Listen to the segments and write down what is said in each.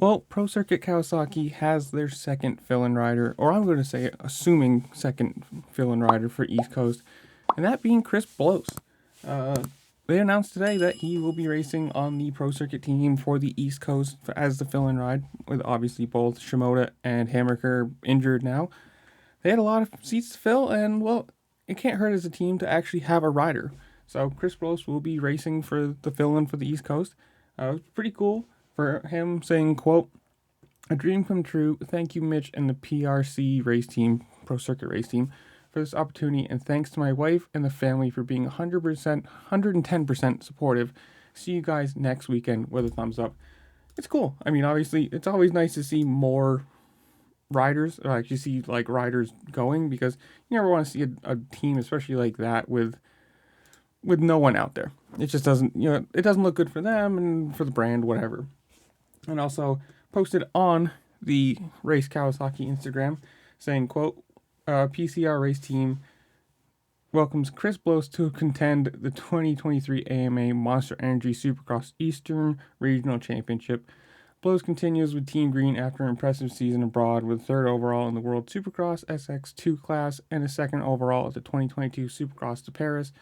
Well, Pro Circuit Kawasaki has their second fill-in rider, or I'm going to say assuming second fill-in rider for East Coast, and that being Chris Blose. They announced today that he will be racing on the Pro Circuit team for the East Coast as the fill-in ride, with obviously both Shimoda and Hammaker injured now. They had a lot of seats to fill, and well, it can't hurt as a team to actually have a rider. So Chris Blose will be racing for the fill-in for the East Coast. It's pretty cool for him saying, quote, "A dream come true. Thank you, Mitch and the PRC race team, Pro Circuit race team, for this opportunity, and thanks to my wife and the family for being 100%, 110% supportive. See you guys next weekend," with a thumbs up. It's cool. I mean, obviously, it's always nice to see more riders, or actually see like riders going, because you never want to see a team, especially like that, with no one out there. It just doesn't, it doesn't look good for them and for the brand, whatever. And also posted on the Race Kawasaki Instagram saying, quote, "PCR race team welcomes Chris Blose to contend the 2023 AMA Monster Energy Supercross Eastern Regional Championship. Blose continues with Team Green after an impressive season abroad with third overall in the World Supercross SX2 class and a second overall at the 2022 Supercross de Paris.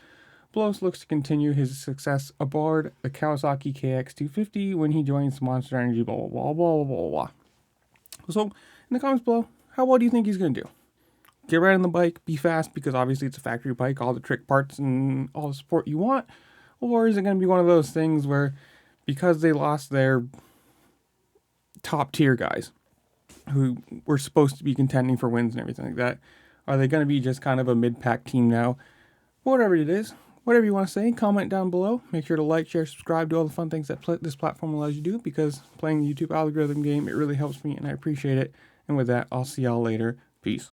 Blose looks to continue his success aboard the Kawasaki KX250 when he joins Monster Energy, blah, blah, blah, blah, blah, blah." So, in the comments below, how well do you think he's going to do? Get right on the bike, be fast, because obviously it's a factory bike, all the trick parts and all the support you want? Or is it going to be one of those things where, because they lost their top tier guys, who were supposed to be contending for wins and everything like that, are they going to be just kind of a mid-pack team now? Whatever it is, whatever you want to say, comment down below. Make sure to like, share, subscribe, do all the fun things that this platform allows you to do, because playing the YouTube algorithm game, it really helps me and I appreciate it. And with that, I'll see y'all later. Peace.